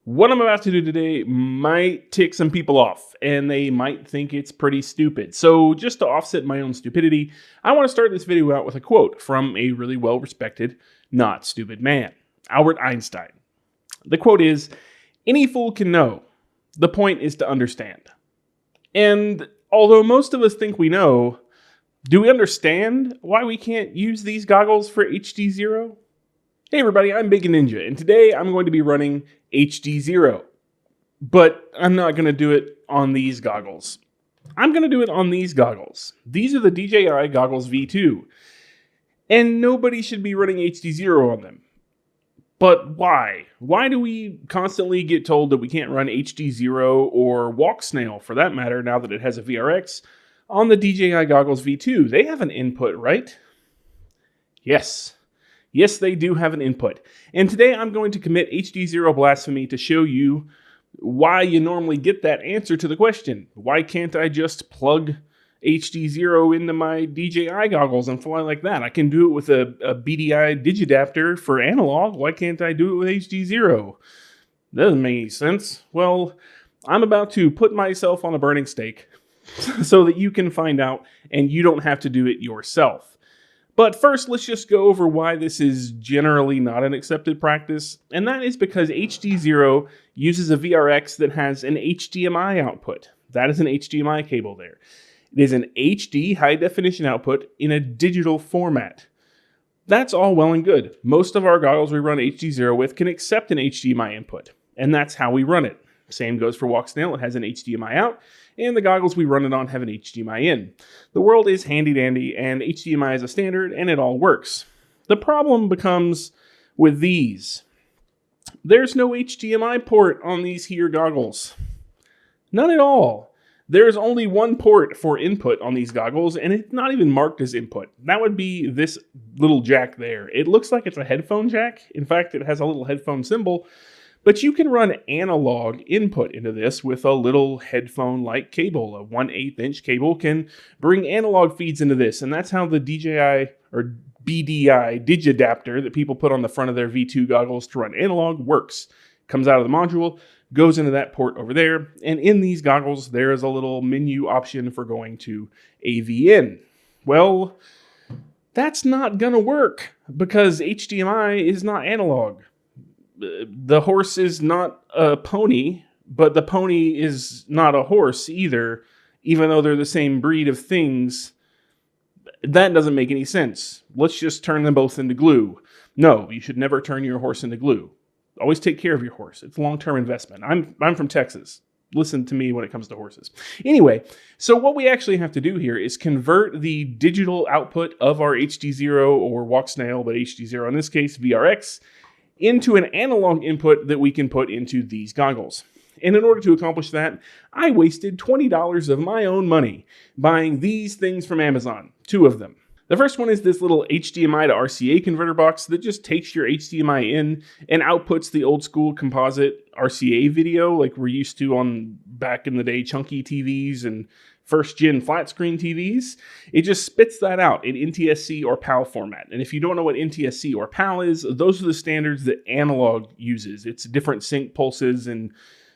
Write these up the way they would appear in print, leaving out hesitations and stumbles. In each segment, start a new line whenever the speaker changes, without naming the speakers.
What I'm about to do today might tick some people off, and they might think it's pretty stupid. So just to offset my own stupidity, I want to start this video out with a quote from a really well-respected, not stupid man, Albert Einstein. The quote is, "Any fool can know. The point is to understand." And although most of us think we know, do we understand why we can't use these goggles for HDZero? Hey everybody, I'm Big Ninja, and today I'm going to be running HDZero. But I'm not going to do it on these goggles. I'm going to do it on these goggles. These are the DJI Goggles V2. And nobody should be running HDZero on them. But why? Why do we constantly get told that we can't run HDZero or Walk Snail, for that matter, now that it has a VRX, on the DJI Goggles V2? They have an input, right? Yes. Yes, they do have an input. And today I'm going to commit HDZero blasphemy to show you why you normally get that answer to the question. Why can't I just plug HDZero into my DJI goggles and fly like that? I can do it with a BDI digidapter for analog. Why can't I do it with HDZero? Doesn't make any sense. Well, I'm about to put myself on a burning stake so that you can find out and you don't have to do it yourself. But first, let's just go over why this is generally not an accepted practice, and that is because HDZero uses a VRX that has an HDMI output. That is an HDMI cable there. It is an HD high-definition output in a digital format. That's all well and good. Most of our goggles we run HDZero with can accept an HDMI input, and that's how we run it. Same goes for Walk Snail. It has an HDMI out, and the goggles we run it on have an HDMI in. The world is handy-dandy, and HDMI is a standard, and it all works. The problem becomes with these. There's no HDMI port on these here goggles. None at all. There's only one port for input on these goggles, and it's not even marked as input. That would be this little jack there. It looks like it's a headphone jack. In fact, it has a little headphone symbol. But you can run analog input into this with a little headphone-like cable. A 1/8 inch cable can bring analog feeds into this, and that's how the DJI or BDI digidapter that people put on the front of their V2 goggles to run analog works. Comes out of the module, goes into that port over there, and in these goggles there is a little menu option for going to AV-in. Well, that's not gonna work because HDMI is not analog. The horse is not a pony, but the pony is not a horse either, even though they're the same breed of things. That doesn't make any sense. Let's just turn them both into glue. No, you should never turn your horse into glue. Always take care of your horse. It's a long-term investment. I'm from Texas. Listen to me when it comes to horses. Anyway, so what we actually have to do here is convert the digital output of our HDZero or Walk Snail, but HDZero in this case, VRX, into an analog input that we can put into these goggles. And in order to accomplish that, I wasted $20 of my own money buying these things from Amazon, 2 of them. The first one is this little HDMI to RCA converter box that just takes your HDMI in and outputs the old school composite RCA video like we're used to on back in the day chunky TVs and first gen flat screen TVs. It just spits that out in NTSC or PAL format. And if you don't know what NTSC or PAL is, those are the standards that analog uses. It's different sync pulses and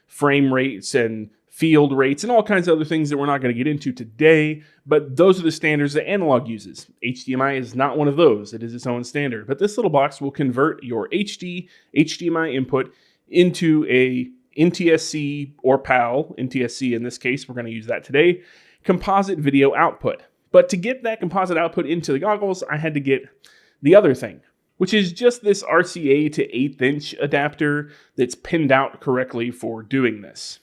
frame rates and field rates and all kinds of other things that we're not going to get into today, but those are the standards that analog uses. HDMI is not one of those. It is its own standard. But this little box will convert your HDMI input into a NTSC or PAL, NTSC in this case, we're going to use that today, composite video output. But to get that composite output into the goggles, I had to get the other thing, which is just this RCA to 1/8 inch adapter that's pinned out correctly for doing this.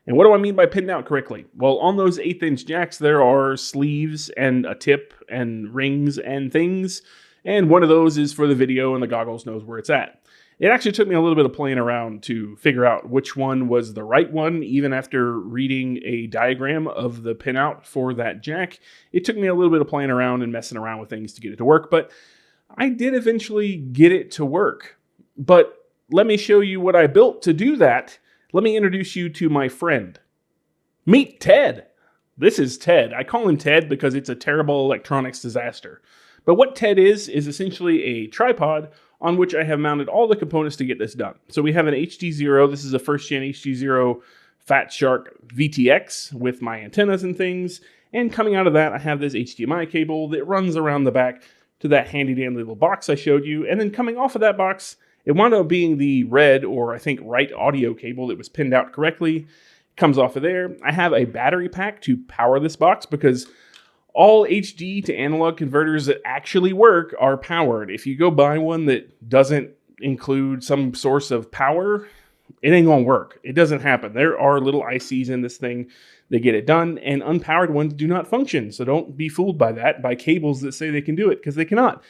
And what do I mean by pinned out correctly? Well, on those 1/8 inch jacks, there are sleeves and a tip and rings and things. And one of those is for the video and the goggles knows where it's at. It actually took me a little bit of playing around to figure out which one was the right one, even after reading a diagram of the pinout for that jack. It took me a little bit of playing around and messing around with things to get it to work, but I did eventually get it to work. But let me show you what I built to do that. Let me introduce you to my friend. Meet Ted. This is Ted. I call him Ted because it's a terrible electronics disaster. But what TED is essentially a tripod on which I have mounted all the components to get this done. So we have an HDZero. This is a first-gen HDZero Fat Shark VTX with my antennas and things. And coming out of that, I have this HDMI cable that runs around the back to that handy-dandy little box I showed you. And then coming off of that box, it wound up being the red, or I think right, audio cable that was pinned out correctly. Comes off of there. I have a battery pack to power this box because all HD to analog converters that actually work are powered. If you go buy one that doesn't include some source of power, it ain't gonna work. It doesn't happen. There are little ICs in this thing that get it done, and unpowered ones do not function. So don't be fooled by that, by cables that say they can do it, because they cannot.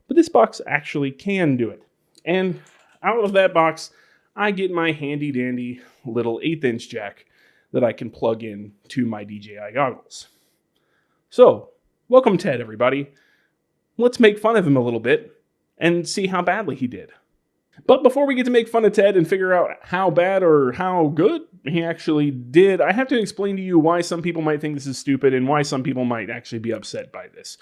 But this box actually can do it. And out of that box, I get my handy dandy little 1/8" jack that I can plug in to my DJI goggles. So, welcome Ted, everybody. Let's make fun of him a little bit and see how badly he did. But before we get to make fun of Ted and figure out how bad or how good he actually did, I have to explain to you why some people might think this is stupid and why some people might actually be upset by this.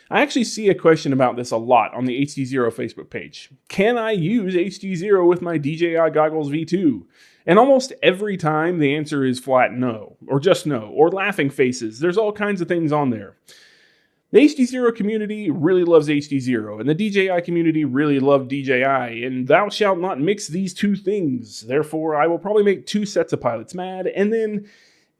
I actually see a question about this a lot on the HDZero Facebook page. Can I use HDZero with my DJI Goggles V2? And almost every time the answer is flat no, or just no, or laughing faces. There's all kinds of things on there. The HDZero community really loves HDZero, and the DJI community really love DJI, and thou shalt not mix these two things. Therefore, I will probably make 2 sets of pilots mad, and then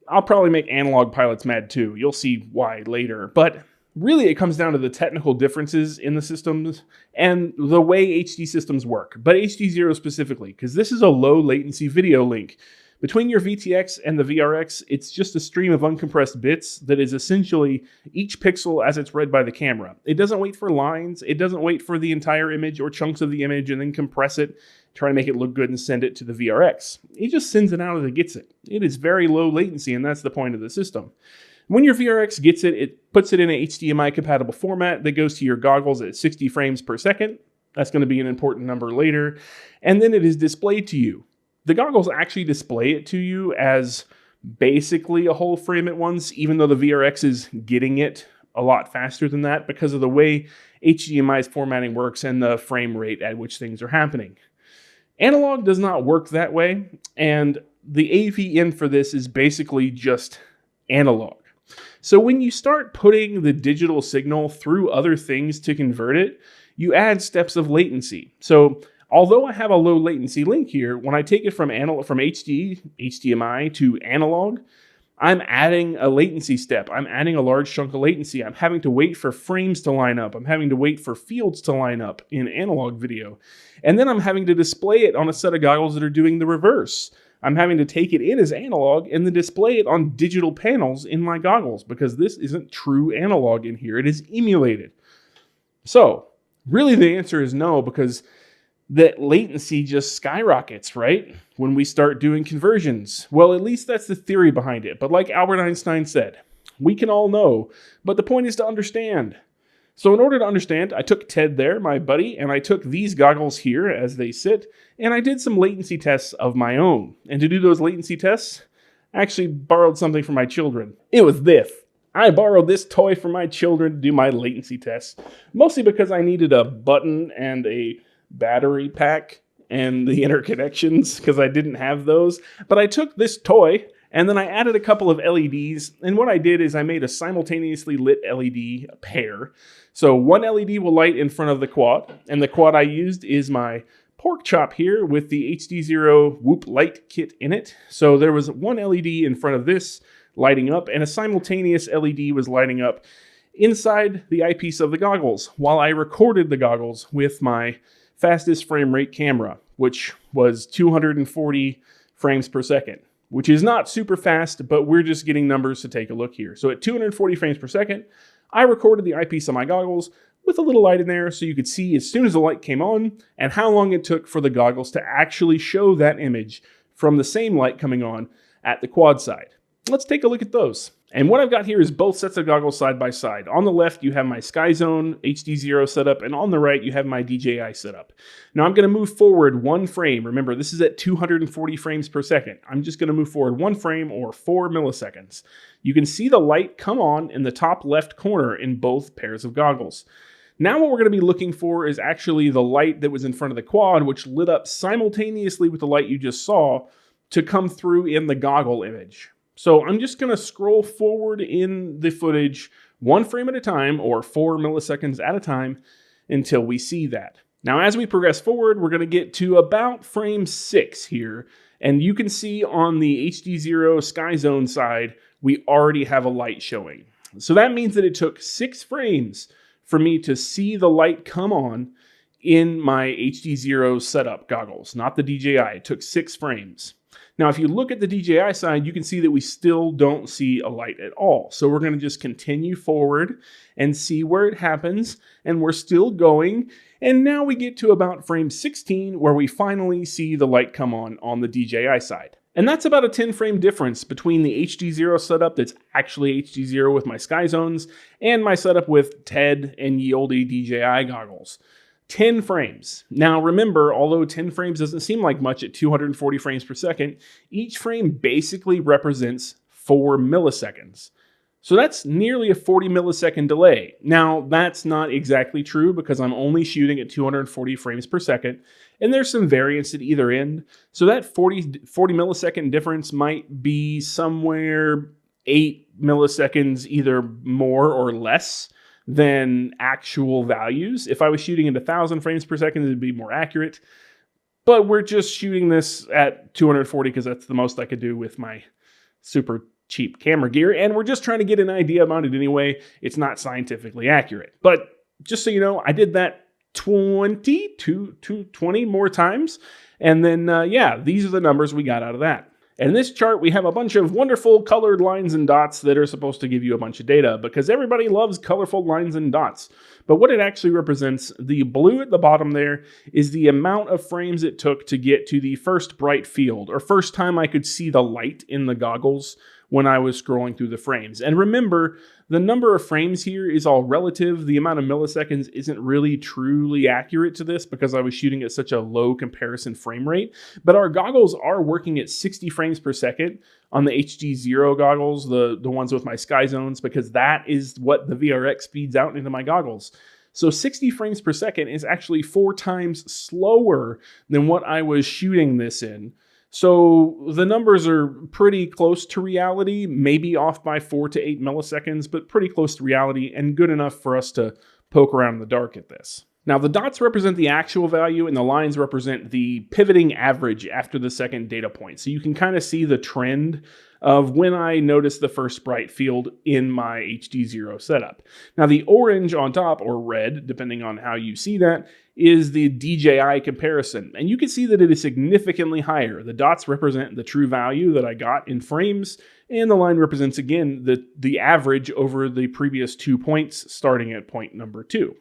I'll probably make analog pilots mad too. You'll see why later. But really, it comes down to the technical differences in the systems and the way HD systems work, but HDZero specifically, because this is a low latency video link. Between your VTX and the VRX, it's just a stream of uncompressed bits that is essentially each pixel as it's read by the camera. It doesn't wait for lines, it doesn't wait for the entire image or chunks of the image and then compress it, try to make it look good and send it to the VRX. It just sends it out as it gets it. It is very low latency, and that's the point of the system. When your VRX gets it, it puts it in an HDMI compatible format that goes to your goggles at 60 frames per second. That's going to be an important number later. And then it is displayed to you. The goggles actually display it to you as basically a whole frame at once, even though the VRX is getting it a lot faster than that because of the way HDMI's formatting works and the frame rate at which things are happening. Analog does not work that way, and the AV in for this is basically just analog. So when you start putting the digital signal through other things to convert it, you add steps of latency. So although I have a low latency link here, when I take it from HDMI to analog, I'm adding a latency step. I'm adding a large chunk of latency. I'm having to wait for frames to line up. I'm having to wait for fields to line up in analog video. And then I'm having to display it on a set of goggles that are doing the reverse. I'm having to take it in as analog and then display it on digital panels in my goggles because this isn't true analog in here. It is emulated. So really the answer is no, because that latency just skyrockets, right? When we start doing conversions. Well, at least that's the theory behind it. But like Albert Einstein said, we can all know, but the point is to understand. So in order to understand, I took Ted there, my buddy, and I took these goggles here as they sit, and I did some latency tests of my own. And to do those latency tests, I actually borrowed something from my children. It was this. I borrowed this toy from my children to do my latency tests, mostly because I needed a button and a battery pack and the interconnections because I didn't have those. But I took this toy and then I added a couple of LEDs. And what I did is I made a simultaneously lit LED pair. So one LED will light in front of the quad. And the quad I used is my pork chop here with the HDZero Whoop light kit in it. So there was one LED in front of this lighting up and a simultaneous LED was lighting up inside the eyepiece of the goggles while I recorded the goggles with my fastest frame rate camera, which was 240 frames per second, which is not super fast, but we're just getting numbers to take a look here. So at 240 frames per second, I recorded the eyepiece of my goggles with a little light in there so you could see as soon as the light came on and how long it took for the goggles to actually show that image from the same light coming on at the quad side. Let's take a look at those. And what I've got here is both sets of goggles side by side. On the left, you have my Skyzone HDZero setup, and on the right, you have my DJI setup. Now, I'm going to move forward one frame. Remember, this is at 240 frames per second. I'm just going to move forward one frame or 4 milliseconds. You can see the light come on in the top left corner in both pairs of goggles. Now what we're going to be looking for is actually the light that was in front of the quad, which lit up simultaneously with the light you just saw, to come through in the goggle image. So I'm just going to scroll forward in the footage 1 frame at a time, or 4 milliseconds at a time, until we see that. Now, as we progress forward, we're going to get to about frame 6 here, and you can see on the HDZero Skyzone side, we already have a light showing. So that means that it took 6 frames for me to see the light come on in my HDZero setup goggles, not the DJI. It took 6 frames. Now, if you look at the DJI side, you can see that we still don't see a light at all. So we're going to just continue forward and see where it happens, and we're still going. And now we get to about frame 16, where we finally see the light come on the DJI side. And that's about a 10 frame difference between the HDZero setup that's actually HDZero with my Skyzones and my setup with TED and ye olde DJI goggles. 10 frames. Now remember, although 10 frames doesn't seem like much at 240 frames per second, each frame basically represents 4 milliseconds. So that's nearly a 40 millisecond delay. Now, that's not exactly true because I'm only shooting at 240 frames per second, and there's some variance at either end. So that 40 millisecond difference might be somewhere 8 milliseconds, either more or less than actual values. If I was shooting at 1,000 frames per second, it'd be more accurate. But we're just shooting this at 240 because that's the most I could do with my super cheap camera gear, and we're just trying to get an idea about it anyway. It's not scientifically accurate. But just so you know, I did that 20 more times, and then yeah, these are the numbers we got out of that. And in this chart, we have a bunch of wonderful colored lines and dots that are supposed to give you a bunch of data, because everybody loves colorful lines and dots. But what it actually represents, the blue at the bottom there, is the amount of frames it took to get to the first bright field, or first time I could see the light in the goggles when I was scrolling through the frames. And remember, the number of frames here is all relative. The amount of milliseconds isn't really truly accurate to this because I was shooting at such a low comparison frame rate. But our goggles are working at 60 frames per second on the HDZero goggles, the ones with my Skyzones, because that is what the VRX feeds out into my goggles. So 60 frames per second is actually 4 times slower than what I was shooting this in. So the numbers are pretty close to reality, maybe off by 4 to 8 milliseconds, but pretty close to reality and good enough for us to poke around in the dark at this. Now, the dots represent the actual value and the lines represent the pivoting average after the second data point. So you can kind of see the trend of when I noticed the first bright field in my HDZero setup. Now, the orange on top, or red, depending on how you see that, is the DJI comparison. And you can see that it is significantly higher. The dots represent the true value that I got in frames, and the line represents, again, the average over the previous 2 points, starting at point number 2.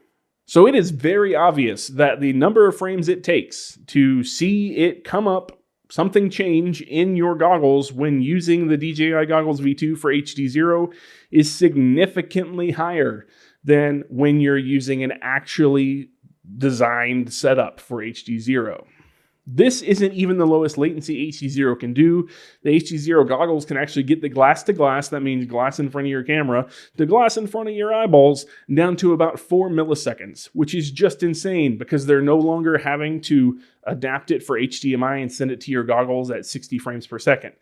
So it is very obvious that the number of frames it takes to see it come up, something change in your goggles when using the DJI Goggles V2 for HDZero is significantly higher than when you're using an actually designed setup for HDZero. This isn't even the lowest latency HDZero can do. The HDZero goggles can actually get the glass to glass, that means glass in front of your camera, to glass in front of your eyeballs, down to about 4 milliseconds, which is just insane because they're no longer having to adapt it for HDMI and send it to your goggles at 60 frames per second.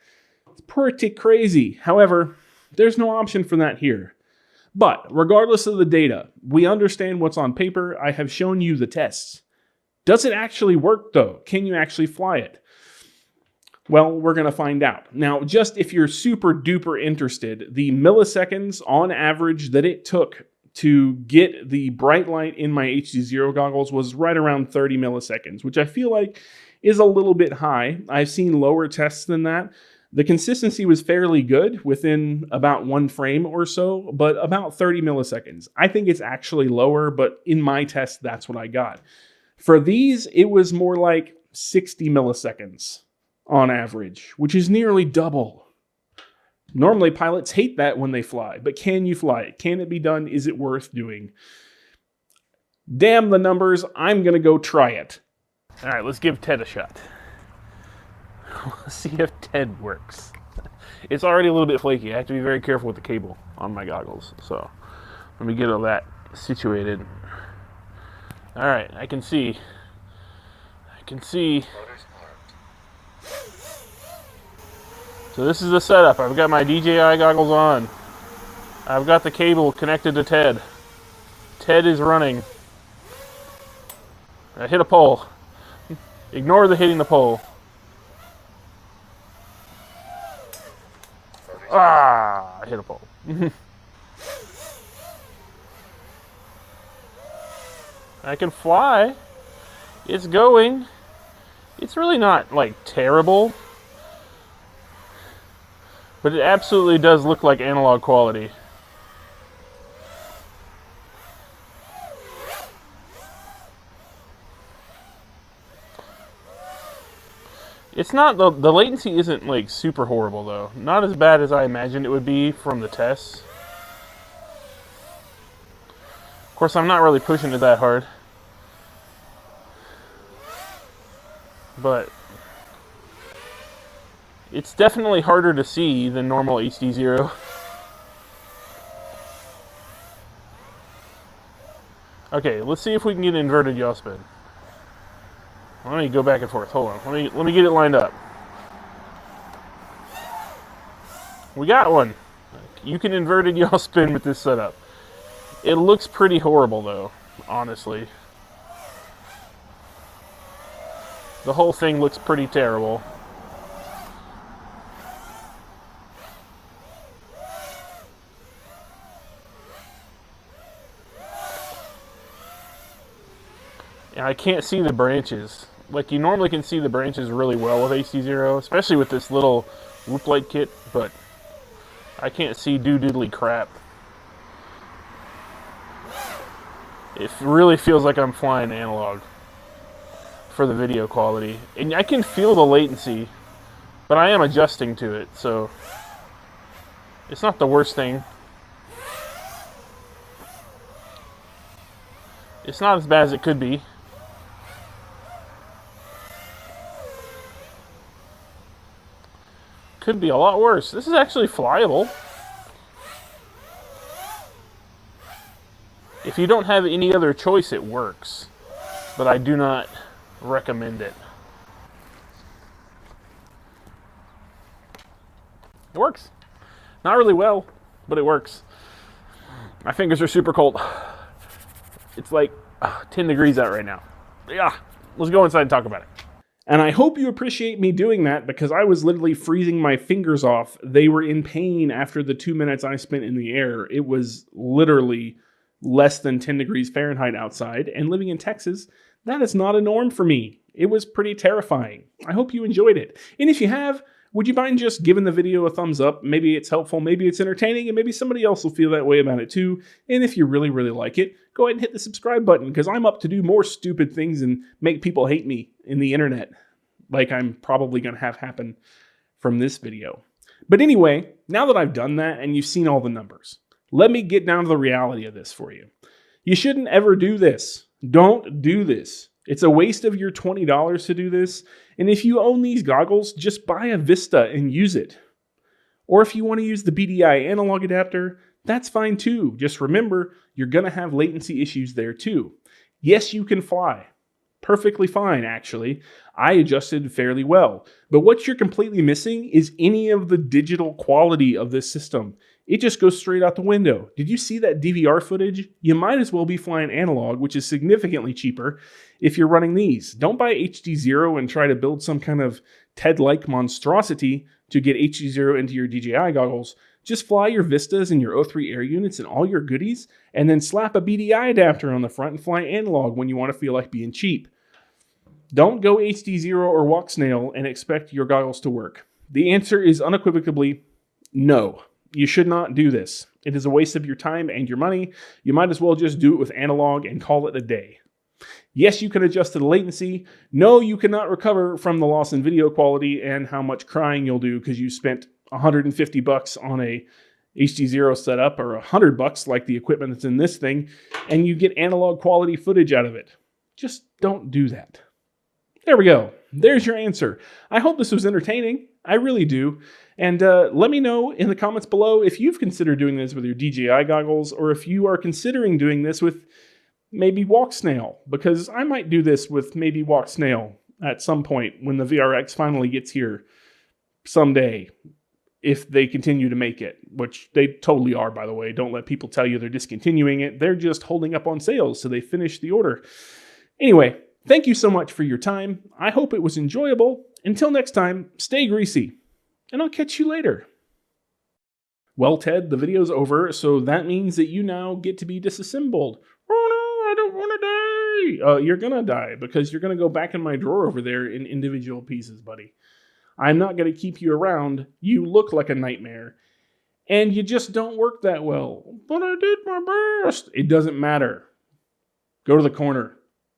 It's pretty crazy. However, there's no option for that here. But regardless of the data, we understand what's on paper. I have shown you the tests. Does it actually work, though? Can you actually fly it? Well, we're going to find out. Now, just if you're super duper interested, the milliseconds on average that it took to get the bright light in my HDZero goggles was right around 30 milliseconds, which I feel like is a little bit high. I've seen lower tests than that. The consistency was fairly good within about 1 frame or so, but about 30 milliseconds. I think it's actually lower, but in my test, that's what I got. For these, it was more like 60 milliseconds on average, which is nearly double. Normally, pilots hate that when they fly, but can you fly it? Can it be done? Is it worth doing? Damn the numbers, I'm going to go try it. All right, let's give TED a shot. Let's see if TED works. It's already a little bit flaky. I have to be very careful with the cable on my goggles. So let me get all that situated. All right, I can see. So this is the setup. I've got my DJI goggles on. I've got the cable connected to Ted. Ted is running. I hit a pole. Ignore the hitting the pole. Ah, I hit a pole. I can fly. It's going. It's really not, like, terrible. But it absolutely does look like analog quality. It's not, the latency isn't, like, super horrible, though. Not as bad as I imagined it would be from the tests. Of course, I'm not really pushing it that hard. But it's definitely harder to see than normal HDZero. Okay, let's see if we can get an inverted yaw spin. Let me go back and forth. Hold on. Let me get it lined up. We got one. You can inverted yaw spin with this setup. It looks pretty horrible though, honestly. The whole thing looks pretty terrible. And I can't see the branches. Like, you normally can see the branches really well with HDZero, especially with this little whoop light kit, but I can't see doo-doodly crap. It really feels like I'm flying analog for the video quality. And I can feel the latency, but I am adjusting to it, so it's not the worst thing. It's not as bad as it could be. Could be a lot worse. This is actually flyable. If you don't have any other choice, it works. But I do not recommend it. It works. Not really well, but it works. My fingers are super cold. It's like 10 degrees out right now. Yeah, let's go inside and talk about it. And I hope you appreciate me doing that because I was literally freezing my fingers off. They were in pain after the 2 minutes I spent in the air. It was literally less than 10 degrees Fahrenheit outside, and living in Texas, that is not a norm for me. It was pretty terrifying. I hope you enjoyed it. And if you have, would you mind just giving the video a thumbs up? Maybe it's helpful, maybe it's entertaining, and maybe somebody else will feel that way about it too. And if you really, really like it, go ahead and hit the subscribe button because I'm up to do more stupid things and make people hate me in the internet, like I'm probably going to have happen from this video. But anyway, now that I've done that and you've seen all the numbers, let me get down to the reality of this for you. You shouldn't ever do this. Don't do this. It's a waste of your $20 to do this. And if you own these goggles, just buy a Vista and use it. Or if you want to use the BDI analog adapter, that's fine too. Just remember, you're going to have latency issues there too. Yes, you can fly. Perfectly fine, actually. I adjusted fairly well. But what you're completely missing is any of the digital quality of this system. It just goes straight out the window. Did you see that DVR footage? You might as well be flying analog, which is significantly cheaper if you're running these. Don't buy HDZero and try to build some kind of TED-like monstrosity to get HDZero into your DJI goggles. Just fly your Vistas and your O3 Air Units and all your goodies, and then slap a BDI adapter on the front and fly analog when you want to feel like being cheap. Don't go HDZero or walk snail and expect your goggles to work. The answer is unequivocally no. You should not do this. It is a waste of your time and your money. You might as well just do it with analog and call it a day. Yes, you can adjust to the latency. No, you cannot recover from the loss in video quality and how much crying you'll do because you spent $150 on a HDZero setup or $100 like the equipment that's in this thing, and you get analog quality footage out of it. Just don't do that. There we go. There's your answer. I hope this was entertaining. I really do. And let me know in the comments below if you've considered doing this with your DJI goggles or if you are considering doing this with Maybe Walk Snail, because I might do this with maybe Walk Snail at some point when the VRX finally gets here someday, if they continue to make it, which they totally are, by the way. Don't let people tell you they're discontinuing it. They're just holding up on sales so they finish the order. Anyway, thank you so much for your time. I hope it was enjoyable. Until next time, stay greasy, and I'll catch you later. Well, Ted, the video's over, so that means that you now get to be disassembled. Oh no, I don't want to die. You're gonna die, because you're gonna go back in my drawer over there in individual pieces, buddy. I'm not gonna keep you around. You look like a nightmare, and you just don't work that well. But I did my best. It doesn't matter. Go to the corner.